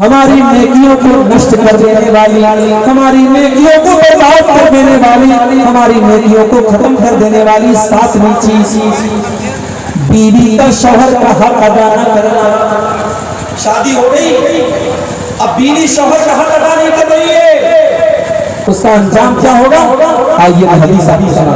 ہماری نیکیوں کو نشٹ کر دینے والی، ہماری نیکیوں کو برباد کر دینے والی، ہماری نیکیوں کو ختم کر دینے والی ساتویں چیز، بیوی کا شوہر کا حق ادا نہ کرنا۔ شادی ہو گئی، اب بیوی شوہر کا حق ادا نہیں کر رہی ہے، اس کا انجام کیا ہوگا؟ آئیے حدیث آپ کو سنا۔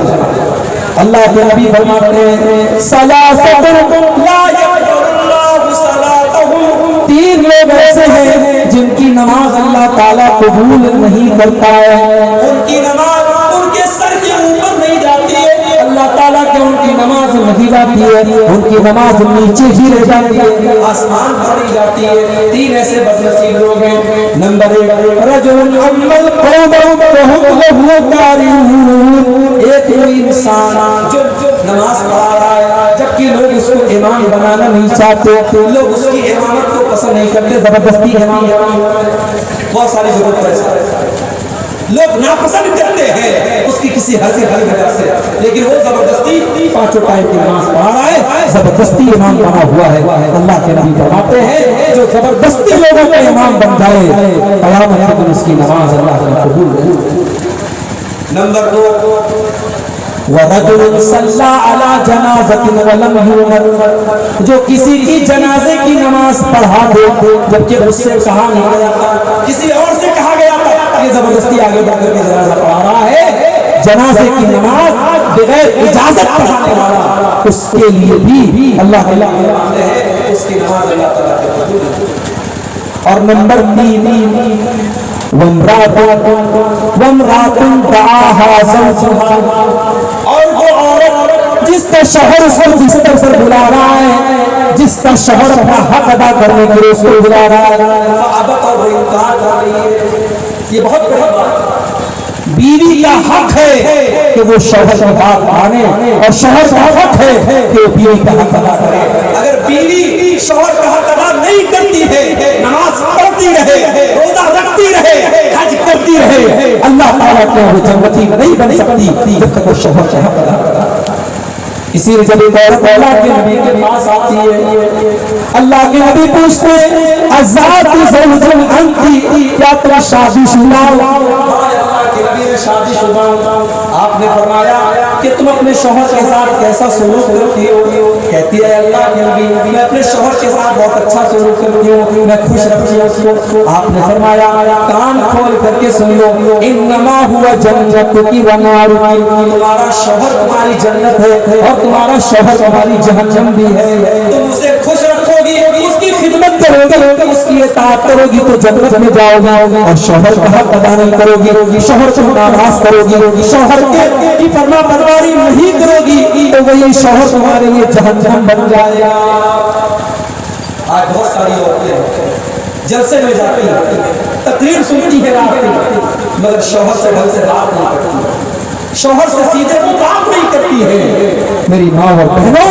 اللہ کے نبی فرماتے ہیں ثلاثۃ لا يقبل اللہ صلاتهم، تین لوگ ایسے ہیں جن کی نماز اللہ تعالیٰ قبول نہیں کرتا ہے، ان کی نماز ان کے سر کے اوپر نہیں جاتی ہے، اللہ تعالیٰ کے ان کی نماز نہیں جاتی ہے، ان کی نماز نیچے ہی رہ جاتی ہے، آسمان پر نہیں جاتی ہے۔ تین ایسے بدنصیب لوگ ہیں۔ نمبر ایک، رجل عمل قومه وهم له کارہون، ایک انسان جو نماز پڑھا رہا ہے جبکہ لوگ اس کو امام بنانا نہیں چاہتے، لوگ اس کی امامت کو پسند نہیں کرتے، زبردستی امام بہت ساری ضرورت ہے، لوگ ناپسند کرتے ہیں اس کی کسی حرکت کی وجہ سے، لیکن وہ زبردستی پانچوں ٹائم کی نماز پڑھا رہا ہے، زبردستی امام بنا ہوا ہے۔ اللہ کے نبی فرماتے ہیں جو زبردستی لوگوں کا امام بن جائے قیامت کے دن اس کی نماز اللہ تعالیٰ قبول نہیں۔ نمبر دو، وَرَجُلٌ صَلَّى عَلَى جَنَازَةٍ وَلَمْ يُؤْمَرْ، جو کسی کی جنازے کی نماز پڑھا دے جبکہ اس سے کہا نہیں گیا تھا، کسی اور سے کہا گیا تھا، یہ زبردستی آگے بڑھ کر کے جنازہ پڑھا رہا ہے، جنازے کی نماز بغیر اجازت پڑھانے والا، اس کے لیے بھی اللہ تعالیٰ فرماتے ہیں اس کی نماز اللہ تعالیٰ کے قبول ہے۔ اور نمبر تین، وَامْرَأَةٌ دَعَاهَا زَوْجُهَا، اور وہ عورت جس کا شوہر اس کو بستر پر بلا رہا ہے، جس کا شوہر اپنا حق ادا کرنے کے لیے اس کو بلا رہا ہے، فَأَبَتْ، اور وہ انکار کر رہی ہے۔ یہ بہت بڑی بات ہے، بیوی کا حق ہے کہ وہ شوہر کی بات مانے، اور شوہر کا حق ہے کہ وہ بیوی کا حق ادا کرے۔ اگر بیوی شوہر کا حق ادا نہیں کرتی ہے، نماز پڑھتی رہے، روزہ رکھتی رہے، حج کرتی رہے، اللہ تعالیٰ کو وہ جنتی نہیں بن سکتی جب تک وہ شوہر کا حق ادا کرے۔ اسی لیے جب ایک عورت اللہ کے نبی کے پاس آتی ہے، اللہ کے نبی پوچھتے ہیں ازاد زوج انت، کیا تم شادی شدہ ہو؟ اللہ کے نبی نے شادی شدہ ہوں۔ آپ نے فرمایا کہ تم اپنے شوہر کے ساتھ کیسا سلوک کرتی ہو؟ کہتی ہے اللہ کے نبی میں اپنے شوہر کے ساتھ بہت اچھا سلوک کرتی ہوں، میں خوش رکھتی ہوں اس کو۔ آپ نے فرمایا کان کھول کر کے سن لو، انما هو جنتک و نارک، تمہارا شوہر تمہاری جنت ہے اور تمہارا شوہر تمہاری جہنم بھی ہے۔ تم اسے خوش رکھو گی، اس کی خدمت کرو گی، اس کی اطاعت کرو گی تو جنت میں جاؤ گی، اور شوہر کا حق ادا نہیں کرو گی، شوہر کو ناراض کرو گی، شوہر کی فرما برداری نہیں کرو گی تو وہی شوہر تمہارے لیے جہنم بن جائے گا۔ آج بہت ساری عورتیں جلسے میں جاتی ہیں، تقریر سنتی ہے رات میں، مگر شوہر سے ڈھنگ سے بات نہیں کرتی، شوہر سے سیدھے منہ بات نہیں کرتی ہے۔ میری ماں اور بہنوں،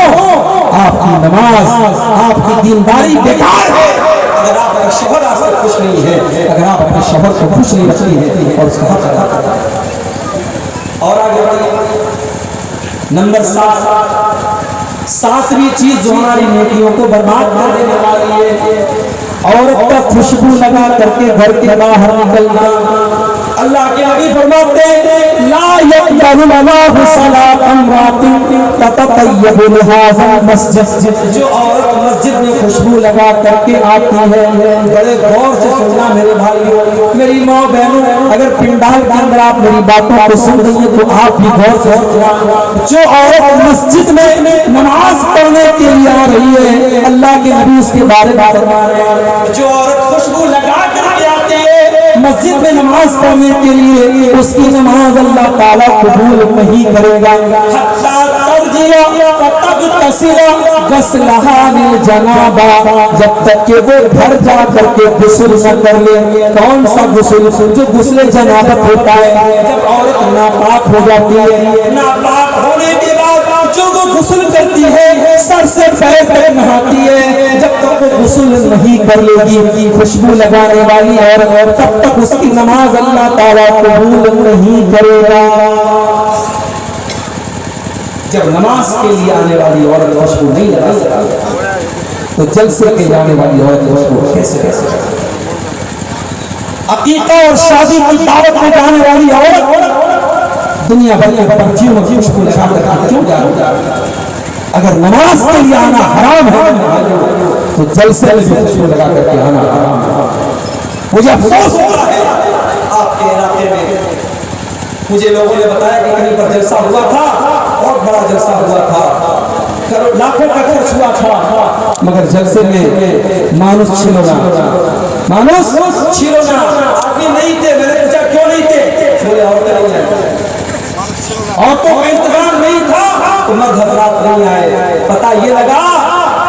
آپ کی نماز، آپ کی دینداری بیکار ہے اگر آپ کا شوہر آپ سے خوش نہیں ہے، اگر آپ اپنے شوہر کو خوش نہیں رکھتی ہے اور اس کا حق ادا کرتا ہے۔ اور آگے بڑھیے، نمبر 7، ساتویں چیز جو ہماری نیکیوں کو برباد کر دینے والی ہے، عورت کا خوشبو لگا کر کے گھر کے باہر نکلنا۔ اللہ کے نبی فرماتے ہیں لا يقبل اللہ صلاۃ امرأۃ تتطیب لهذا المسجد، جو عورت مسجد میں خوشبو لگا کر کے آتی ہے، بڑے غور سے سننا میرے بھائیوں، میری ماں بہنوں، اگر پنڈال کے اندر آپ میری باتوں کو سن رہی ہیں تو آپ بھی غور سے سننا، جو عورت مسجد میں نماز پڑھنے کے لیے آ رہی ہے، اللہ کے نبی اس کے بارے میں فرما رہے ہیں جو عورت خوشبو لگا کر کے آتی ہے مسجد میں نماز پڑھنے کے لیے، اس کی نماز اللہ تعالیٰ قبول نہیں کرے گا حتی ترجع فتغتسل غسلها للجنابہ، جب تک کہ وہ گھر جا کر کے غسل نہ کر لے۔ کون سا غسل؟ جو غسل جنابت ہوتا ہے، جب عورت ناپاک ہو جاتی ہے، ناپاک ہونے کے بعد جو وہ غسل کرتی ہے سر سے پیر تک نہاتی ہے، جب تک وہ غسل نہیں کر لے گی خوشبو لگانے والی عورت، تب تک اس کی نماز اللہ تعالیٰ قبول نہیں کرے گا۔ جب نماز کے لیے آنے والی عورت خوشبو نہیں لگا سکتی تو جلسے کے جانے والی عورت خوشبو کیسے؟ عقیقہ اور شادی کی دعوت میں جانے والی عورت دنیا بھر کے پرچیوں میں خوشبو لگا کر کیوں جا رہی ہے؟ اگر نماز کے لیے آنا حرام ہے تو جلسے میں خوشبو لگا کر کے آنا حرام ہے۔ مجھے افسوس ہوتا ہے آپ کے علاقے میں، مجھے لوگوں نے بتایا کہ کہیں پر جلسہ ہوا تھا، بہت بڑا جلسہ ہوا تھا، لاکھوں کا خرچ ہوا تھا، مگر جلسے میں مانوس چھلونا آدمی نہیں تھے۔ میں نے پوچھا کیوں نہیں تھے؟ بولے عورتیں نہیں آئے، عورتوں کا انتظام نہیں تھا تو مرد حضرات نہیں آئے۔ پتہ یہ لگا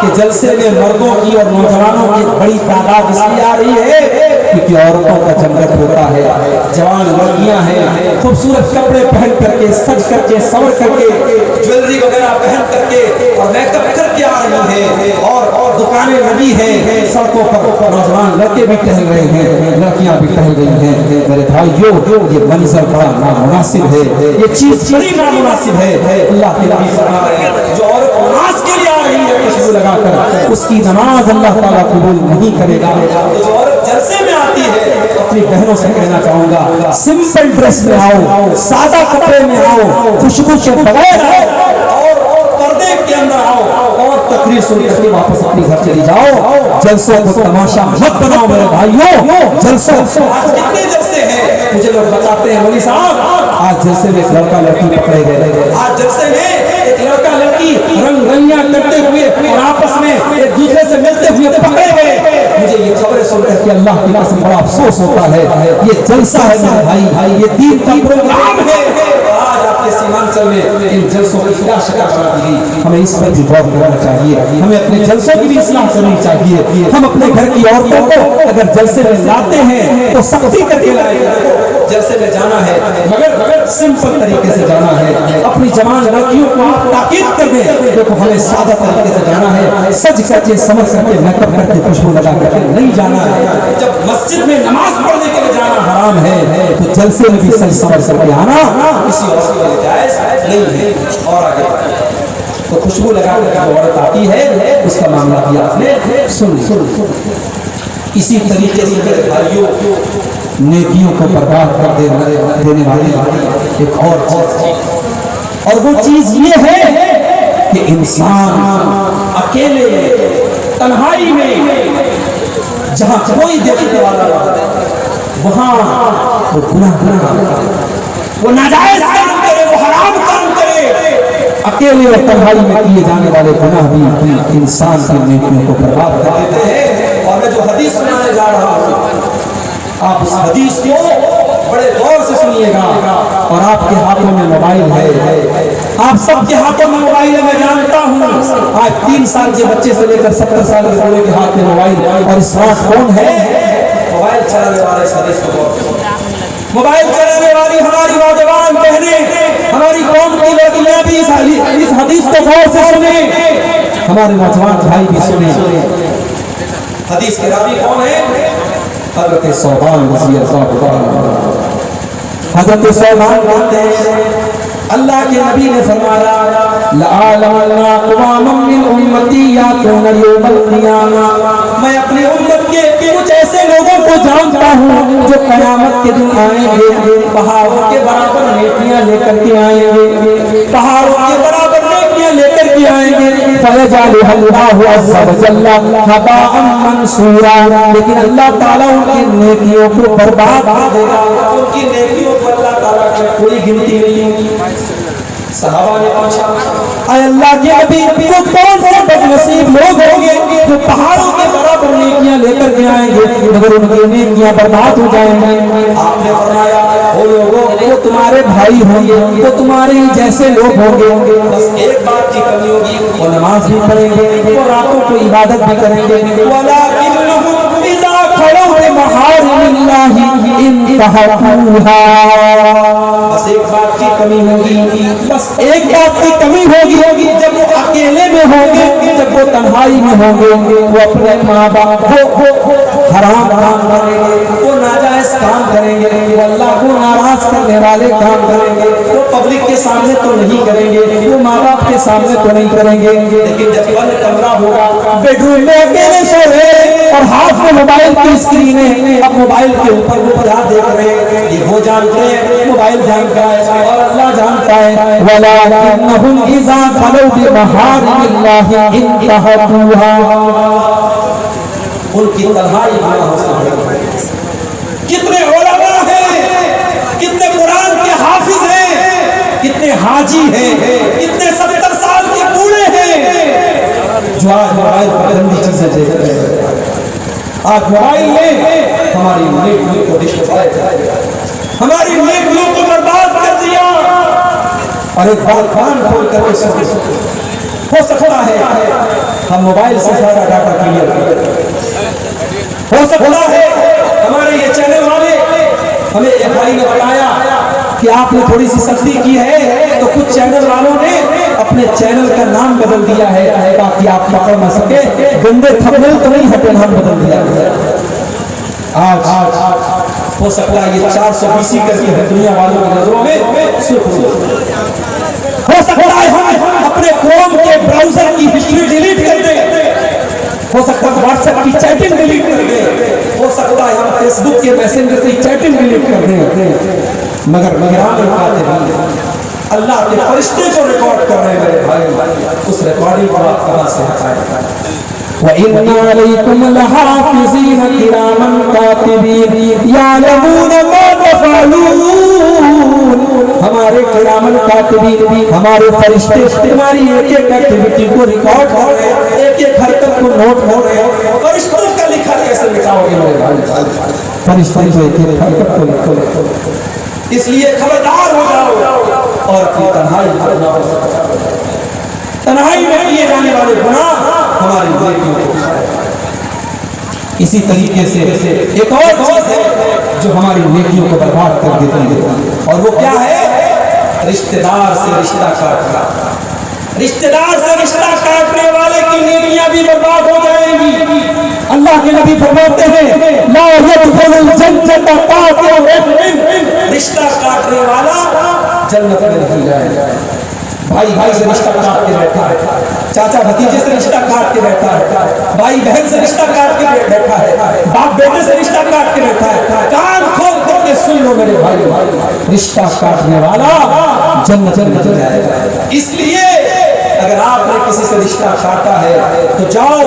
کہ جلسے میں مردوں کی اور نوجوانوں کی بڑی تعداد اس لیے آ رہی ہے کیونکہ عورتوں کا جنگت ہوتا ہے، جوان لڑکیاں ہیں، خوبصورت کپڑے پہن کر کے، سج کر کے، سور کر کے، جویلری وغیرہ پہن کر کے اور میک اپ کر کے آ رہی ہیں، اور دکانیں لگی ہیں، سڑکوں پر نوجوان لڑکے بھی ٹہل رہے ہیں، لڑکیاں بھی ٹہل رہی ہیں۔ میرے بھائیو، یہ منظر بڑا نامناسب ہے، یہ چیز بڑی نامناسب ہے۔ اللہ کے نبی فرما رہے ہیں جو عورت نماز کے لیے آ رہی ہے خوشبو لگا کر، اس کی نماز اللہ تعالیٰ قبول نہیں کرے گا۔ جو عورت جلسے میں آتی ہے، اپنی بہنوں سے کہنا چاہوں گا سمپل ڈریس میں آؤ، سادہ کپڑے میں آؤ، خوشبو کے بغیر آؤ، اور پردے کے اندر آؤ، اور تقریر سن کر کے واپس اپنے گھر چلی جاؤ۔ جلسوں کو تماشا مت بناؤ میرے بھائیوں۔ جلسوں آج کتنے جلسے ہیں، مجھے لوگ بتاتے ہیں مولوی صاحب آج جلسے میں ایک لڑکا لڑکی پکڑے گئے، آج جلسے میں ایک لڑکا لڑکی رنگ رنگیاں کرتے ہوئے اور آپس میں ایک دوسرے سے ملتے ہوئے پکڑے گئے۔ مجھے یہ خبریں سن کر کے اللہ کی قسم بڑا افسوس ہوتا ہے۔ یہ جلسہ ہے میرے بھائی، یہ دین کا پروگرام ہے، اور آج آپ کے سیمانچل میں ان جلسوں کی کیا شکل بنا دی۔ ہمیں اس پر بھی غور کرنا چاہیے، ہمیں اپنے جلسوں کی بھی اصلاح کرنی چاہیے۔ ہم اپنے گھر کی عورتوں کو اگر جلسے میں لاتے ہیں تو سختی کر کے لائیں، جلسے میں جانا ہے مگر سمپل طریقے سے جانا ہے۔ اپنی جوان لڑکیوں کو آپ تاکید کر دیں، دیکھو ہمیں سادہ طریقے سے جانا ہے، سج کر کے، سمجھ کر کے، میک اپ کر کے، خوشبو لگا کر کے نہیں جانا ہے۔ جب مسجد میں نماز پڑھنے کے لیے جانا حرام ہے تو جلسے میں بھی سج سمجھ کر کے آنا کسی اور کے لیے جائز نہیں ہے۔ اور آگے تو خوشبو لگا کر جو عورت آتی ہے اس کا معاملہ بھی آپ نے سن لیا۔ اسی طریقے سے میرے بھائیوں نیکیوں کو برباد کر دینے والی ایک اور چیز، اور وہ چیز یہ ہے کہ انسان اکیلے تنہائی میں جہاں کوئی دیکھنے والا وہاں وہ گناہ کرے، وہ ناجائز کام کرے، وہ حرام کام کرے۔ اکیلے اور تنہائی میں کیے جانے والے گناہ بھی انسان کی نیکیوں کو برباد کر دیتے ہیں۔ اور میں جو حدیث سنانے جا رہا ہوں آپ اس حدیث کو بڑے غور سے سنیے گا۔ اور آپ کے ہاتھوں میں موبائل ہے، آپ سب کے ہاتھوں میں موبائل ہے، میں جانتا ہوں آج 3 سال کے بچے سے لے کر 70 سال کے بوڑھے کے ہاتھ میں موبائل اور اسمارٹ فون ہے۔ موبائل چلانے والے اس حدیث کو غور سے، موبائل چلانے والی ہماری نوجوان بہنیں، ہماری قوم کی لڑکیاں بھی اس حدیث کو غور سے سنیں، ہمارے نوجوان بھائی بھی سنیں۔ حدیث کے راوی کون ہے؟ حضرت ثوبان رضی اللہ عنہ۔ حضرت ثوبان کہتے ہیں اللہ کے نبی نے فرمایا لَأَعْلَمَنَّ أَقْوَامًا مِّنْ أُمَّتِي يَأْتُونَ يَوْمَ الْقِيَامَةِ، میں اپنی امت کے کچھ ایسے لوگوں کو جانتا ہوں جو قیامت کے دن آئیں گے، پہاڑوں کے برابر نیکیاں لے کر کے آئیں گے، پہاڑوں کے برابر نیکیاں لے کر کے آئیں گے، فَيَجْعَلُهَا اللَّهُ عَزَّ وَجَلَّ هَبَاءً مَّنثُورًا، لیکن اللہ تعالیٰ ان کی نیکیوں کو برباد کر دے گا، ان کی نیکیوں کو اللہ تعالیٰ کی کوئی گنتی نہیں ہوگی۔ صحابہ نے پوچھا اے اللہ کے نبی وہ کون سے بدنصیب لوگ ہوں گے جو پہاڑوں کے برابر نیکیاں لے کر کے آئیں گے مگر ان کی نیکیاں برباد ہو جائیں گے؟ آپ نے فرمایا وہ لوگوں وہ تمہارے بھائی ہوں گے، وہ تمہارے ہی جیسے لوگ ہوں گے، بس ایک بات کی کمی ہوگی، وہ نماز بھی پڑھیں گے، وہ راتوں کو عبادت بھی کریں گے، وَلَٰكِنَّهُمْ إِذَا خَلَوْا بِمَحَارِمِ اللَّهِ انتهكوها، بس ایک بات کی کمی ہوگی، بس ایک بات کی کمی ہوگی، جب وہ اکیلے میں ہوں گے، جب وہ تنہائی میں ہوں گے، وہ اپنے ماں باپ وہ حرام کام کریں گے، وہ ناجائز کام کریں گے، وہ اللہ کو ناراض کرنے والے کام کریں گے، وہ پبلک کے سامنے تو نہیں کریں گے، وہ ماں باپ کے سامنے تو نہیں کریں گے، لیکن جب بند کمرہ ہوگا، بیڈ روم میں اکیلے سو رہے اور ہاتھ میں موبائل کی اسکرین ہے، اب موبائل کے اوپر وہ کیا دیکھ رہے ہیں یہ وہ جانتے ہیں، موبائل جانتا ہے اور اللہ جانتا ہے۔ وَلَٰكِنَّهُمْ إِذَا خَلَوْا بِمَحَارِمِ اللَّهِ انتهكوها، ان کی تنہائی گناہوں سے بھری ہے۔ کتنے علماء ہیں، کتنے قرآن کے حافظ ہیں، کتنے حاجی ہیں، کتنے 70 سال کے بوڑھے ہیں جو آج موبائل پر گندی چیزیں دیکھ رہے ہیں۔ آج موبائل نے ہماری نیکیوں کو ڈسٹرائے کر دیا، ہماری نیکیوں کو برباد کر دیا۔ اور ایک بات کان کھول کر کے سنو، ہو سکتا ہے ہم موبائل سے سارا ڈاٹا کلیئر کریں، ہو سکتا ہے ہمارے یہ چینل والے، ہمیں ایک بھائی نے بتایا کہ آپ نے تھوڑی سی سختی کی ہے تو کچھ چینل والوں نے اپنے چینل کا نام بدل دیا ہے تاکہ آپ پکڑ نہ سکے، گندے تھمبنیل تو نہیں ہٹے، نام بدل دیا ہے۔ آج ہو سکتا ہے یہ 420 کر کے دنیا والوں کی نظروں میں سرخ ہو سکتا ہے ہم اپنے کروم کے براؤزر کی ہسٹری ڈیلیٹ کر دیں، ہو سکتا ہے واٹس ایپ کی چیٹنگ ڈیلیٹ کر دیں، ہو سکتا ہے ہم فیس بک کے میسنجر کی چیٹنگ ڈیلیٹ کر دیں، مگر نگران کاتب اللہ کے فرشتے جو ریکارڈ کر رہے ہیں میرے بھائی، اس ریکارڈنگ کو آپ کہاں سے ہٹائیں؟ وَإِنَّ عَلَيْكُمْ لَحَافِظِينَ كِرَامًا كَاتِبِينَ يَعْلَمُونَ مَا تَفْعَلُونَ، ہمارے کرامن کاتبین، ہمارے فرشتے ہماری ایک ایک ایکٹیویٹی کو ریکارڈ کر رہے ہیں، ایک ایک حرکت کو نوٹ کر رہے ہیں۔ فرشتوں کا لکھا کیسے مٹاؤ گے میرے بھائی؟ فرشتوں جو ایک ایک حرکت کو لکھو۔ اس لیے خبردار ہو جاؤ اور اپنی تنہائی کرنا ہو سکتا ہے۔ تنہائی میں کیے جانے والے گناہ ہماری نیکیوں کو کھائے۔ اسی طریقے سے ایک اور چیز ہے جو ہماری نیکیوں کو برباد کر دیتی ہے، اور وہ کیا ہے؟ رشتہ دار سے رشتہ کاٹنا۔ رشتہ دار سے رشتہ کاٹنے والے کی نیکیاں بھی برباد ہو جائیں گی۔ اللہ کے نبی فرماتے ہیں لا يدخل الجنة قاطع رحم، رشتہ کاٹنے والا جنت میں نہیں جائے گا۔ بھائی بھائی سے رشتہ کاٹ کے بیٹھا ہے، چاچا بھتیجے سے رشتہ کاٹ کے بیٹھا ہے، بھائی بہن سے رشتہ کاٹ کے بیٹھا ہے، باپ بیٹے سے رشتہ کاٹ کے بیٹھا ہے۔ کان کھول کر کے سن لو میرے بھائی، رشتہ کاٹنے والا جنت میں نہیں جائے گا۔ اس لیے اگر آپ نے کسی سے رشتہ کاٹا ہے تو جاؤ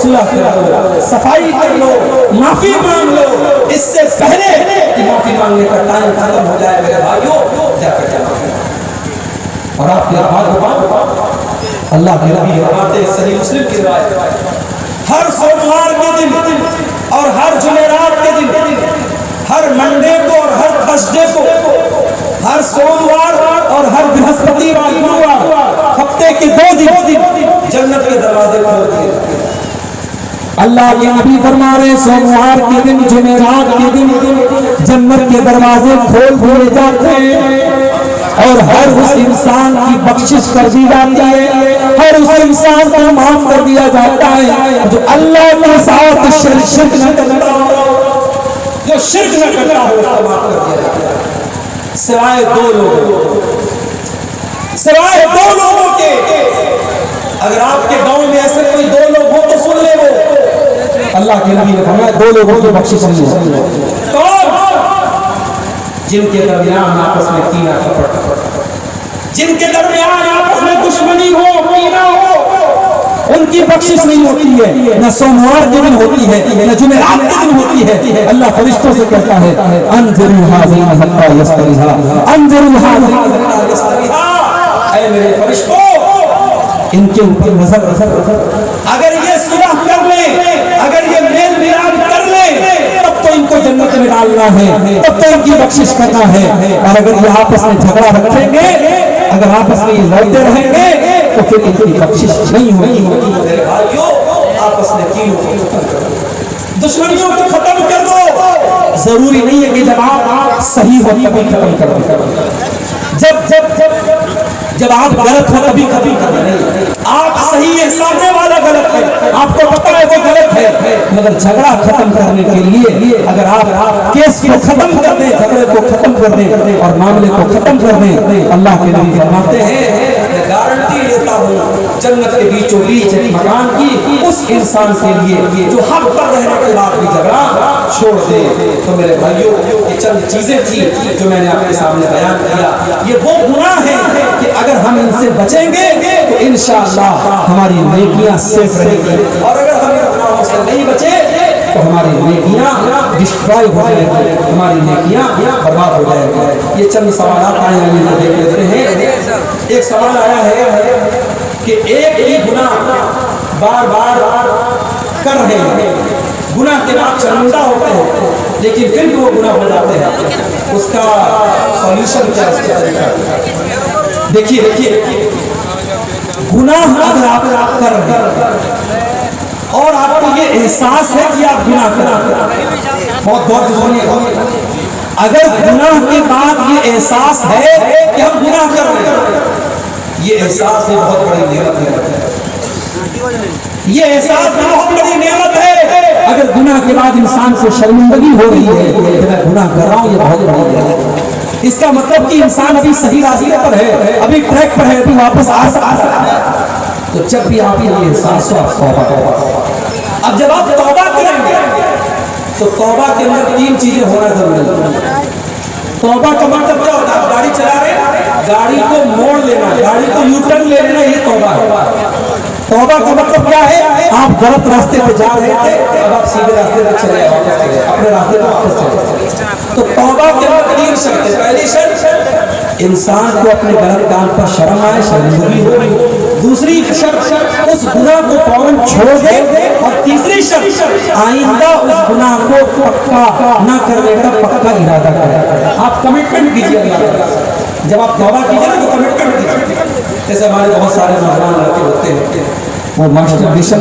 صلح کر لو، صفائی کر لو، معافی مانگ لو، اس سے پہلے کہ معافی مانگنے کا ٹائم ختم ہو جائے میرے بھائیوں، جا کر جاؤ۔ اور آپ کے بات اللہ کے نبی فرماتے ہیں صحیح مسلم کی روایت، ہر سوموار کے دن اور ہر جمعرات کے دن، ہر منڈے کو اور ہر تھرسڈے کو، ہر سوموار اور ہر برہسپتی وار گروار، ہفتے کے 2 دن جنت کے دروازے کھول دیے۔ اللہ کے نبی فرما رہے سوموار کے دن، جمعرات کے دن جنت کے دروازے کھول دیے جاتے ہیں، اور ہر اس انسان کی بخشش کر دی جاتی ہے، ہر اس انسان کو معاف کر دیا جاتا ہے جو اللہ کے ساتھ شرک نہ کرتا ہو، جو شرک نہ کرتا ہو، اس کو معاف کر دیا جاتا ہے، سوائے 2 لوگوں کے۔ اگر آپ کے گاؤں میں ایسے کوئی 2 لوگ ہو تو سن لے، وہ اللہ کے نبی نے فرمایا 2 لوگوں کی بخشش نہیں ہے۔ جن کے درمیان آپس میں کینہ کپٹ، جن کے درمیان آپس میں دشمنی ہو، کینہ ہو، ان کی بخشش نہیں ہوتی ہے، نہ سوموار کے دن ہوتی ہے، نہ جمعرات کے دن ہوتی ہے۔ اللہ فرشتوں سے کہتا ہے انظروا هذه حتى يستريها، انظروا هذه حتى يستريها، اے میرے فرشتوں ان کے اوپر نظر رکھو، اگر یہ صلح کر لیں، اگر یہ میل ملاپ کر لیں تب تو ان کو جنت میں ڈالنا ہے، تب تو ان کی بخشش کرنا ہے۔ اور اگر یہ آپس میں جھگڑا رکھیں گے، اگر آپس میں یہ لڑتے رہیں گے تو پھر ان کی بخشش نہیں ہوگی۔ میرے بھائیوں آپس میں کینوں کو ختم کر دو، دشمنیوں کو ختم کر دو۔ ضروری نہیں ہے کہ جب آپ صحیح ہو تبھی ختم کر دو، جب آپ غلط ہو تبھی ختم کر دو، آپ صحیح ہے، سامنے والا غلط ہے، آپ کو پتہ ہے وہ غلط ہے، مگر جھگڑا ختم کرنے کے لیے اگر آپ کیس کو ختم کر دیں، جھگڑے کو ختم کر دیں اور معاملے کو ختم کر دیں، اللہ کے نبی فرماتے ہیں میں گارنٹی لیتا ہوں جنت کے بیچوں بیچ ایک مکان کی اس انسان کے لیے جو حق پر رہنے کے بعد بھی جھگڑا چھوڑ دے۔ تو میرے بھائیوں، یہ چند چیزیں تھی جو میں نے آپ کے سامنے بیان کیا۔ یہ وہ گناہ ہیں کہ اگر ہم ان سے بچیں گے تو انشاءاللہ ہماری نیکیاں سیف رہیں گی، اور اگر ہم ان گناہوں سے نہیں بچے تو ہماری نیکیاں ڈسٹرائے ہو جائیں گی، ہماری نیکیاں برباد ہو جائیں گی۔ یہ چند سوالات آئے ہیں، یہ دیکھ لیتے ہیں۔ ایک سوال آیا ہے کہ ایک ہی گناہ بار بار کر رہے ہیں، گناہ کے بعد شرمندہ ہوتے ہیں لیکن پھر بھی وہ گناہ ہو جاتے ہیں، اس کا سولوشن کیا ہے؟ دیکھیے گناہ اگر آپ کر رہے ہیں اور آپ کو یہ احساس ہے کہ آپ گناہ کر رہے ہیں، بہت غور سے سنیے، اگر گناہ کے بعد یہ احساس ہے کہ ہم گناہ کر رہے ہیں، یہ احساس بھی بہت بڑی نعمت ہے، یہ احساس بھی بہت بڑی نعمت ہے۔ اگر گناہ کے بعد انسان کو شرمندگی ہو رہی ہے کہ میں گناہ کر رہا ہوں، یہ بہت بڑی نعمت ہے۔ اس کا مطلب کہ انسان ابھی صحیح راستے پر ہے، ابھی ٹریک پر ہے، ابھی واپس آ سکتا ہے۔ تو جب بھی آپ یہ احساس ہو، آپ توبہ کریں۔ اب جب آپ توبہ کریں گے تو توبہ کے اندر تین چیزیں ہونا ضروری ہے۔ توبہ کا مطلب کیا ہوتا ہے؟ آپ گاڑی چلا رہے ہیں، گاڑی کو موڑ لینا، گاڑی کو یو ٹرن لے لینا، یہ توبہ ہے۔ توبہ کا مطلب کیا ہے؟ آپ غلط راستے پہ جا رہے تھے، اب آپ سیدھے راستے پہ چلے آئے، واپس چلے اپنے راستے پہ واپس چلے۔ تو توبہ کے اندر تین شرط ہے۔ پہلی شرط انسان کو اپنے غلط کام پر شرم آئے، شرمندگی ہو۔ دوسری شرط اس گناہ کو فوراً چھوڑ دے، اور تیسری شرط آئندہ اس گناہ کو پکا نہ کرنے کا پکا ارادہ کرے۔ آپ کمٹمنٹ کیجیے اللہ تعالیٰ۔ جب آپ توبہ کیجیے نا تو کمٹمنٹ کیجیے۔ جیسے ہمارے بہت سارے نوجوان لڑکے ہوتے ہیں، وہ ماسٹربیشن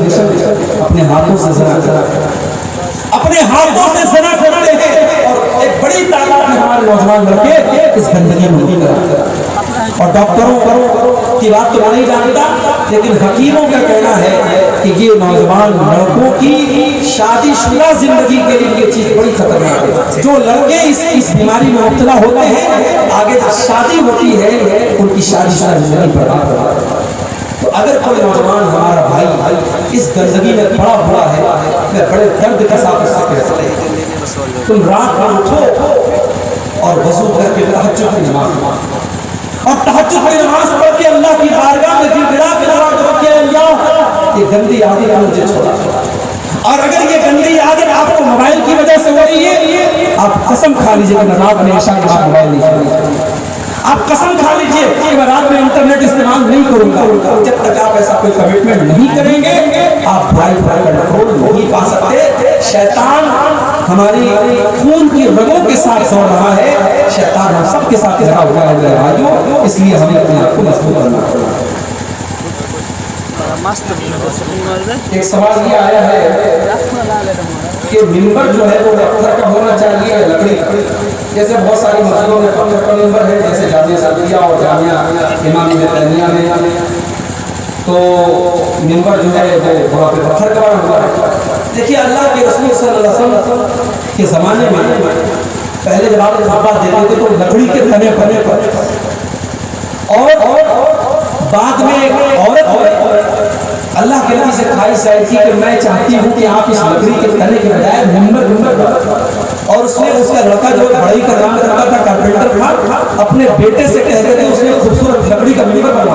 اپنے ہاتھوں سے زنا کرتے ہیں، اور ایک بڑی تعداد میں ہمارے نوجوان لڑکے اس گندگی میں مبتلا ہیں۔ اور ڈاکٹروں کی بات تو میں نہیں جانتا، لیکن حکیموں کا کہنا ہے کہ یہ نوجوان لڑکوں کی شادی شدہ زندگی کے لیے یہ چیز بڑی خطرناک ہے۔ جو لڑکے اس بیماری میں مبتلا ہوتے ہیں، آگے جب شادی ہوتی ہے ان کی شادی شدہ زندگی برباد ہو جاتی ہے۔ تو اگر کوئی نوجوان ہمارا بھائی اس گندگی میں پڑا ہوا ہے، میں بڑے درد کے ساتھ اس سے کہتا ہوں، تم رات میں اٹھو اور وضو کر کے تہجد کی نماز پڑھو، اور تہجد کی نماز پڑھ کے اللہ کی بارگاہ میں گڑ گڑا کے دعا کرو کہ اللہ یہ گندی عادت مجھے چھوڑا۔ اور اگر یہ گندی عادت آپ کو موبائل کی وجہ سے ہو رہی ہے، آپ قسم کھا لیجیے کہ رات میں عشاء کے بعد موبائل نہیں چلاؤں۔ آپ قسم کھا لیجیے کہ میں رات میں انٹرنیٹ استعمال نہیں کروں گا۔ جب تک آپ ایسا کوئی کمٹمنٹ نہیں کریں گے، آپ برائی پر کنٹرول نہیں پا سکتے۔ شیطان ہماری خون کی رگوں کے ساتھ دوڑ رہا ہے، شیطان ہم سب کے ساتھ لگا ہوا ہے میرے بھائیوں، اس لیے ہمیں اپنے آپ کو مضبوط کرنا ہوگا۔ ایک سوال یہ آیا ہے کہ منبر جو ہے وہ پتھر کا ہونا چاہیے یا لکڑی کا؟ جیسے بہت ساری مسجدوں میں پتھر کا منبر ہے، جیسے جامعہ سعدیہ اور جامعہ امام ابن تیمیہ میں، تو منبر جو ہے وہ وہاں پہ پتھر کا بنا ہوا ہے۔ دیکھیے اللہ کے رسول صلی اللہ علیہ وسلم کے زمانے میں پہلے جب آپ خطبہ دیتے تھے تو لکڑی کے تنے پر، اور بعد میں ایک عورت اللہ کے نبی سے خواہش آئی تھی کہ میں چاہتی ہوں کہ آپ اس لکڑی کے تنے کے بجائے منبر، اور اس نے اس کا لڑکا جو بڑائی کا کام کرتا تھا، کارپینٹر تھا، اپنے بیٹے سے کہہ کے اس نے خوبصورت لکڑی کا منبر بنوا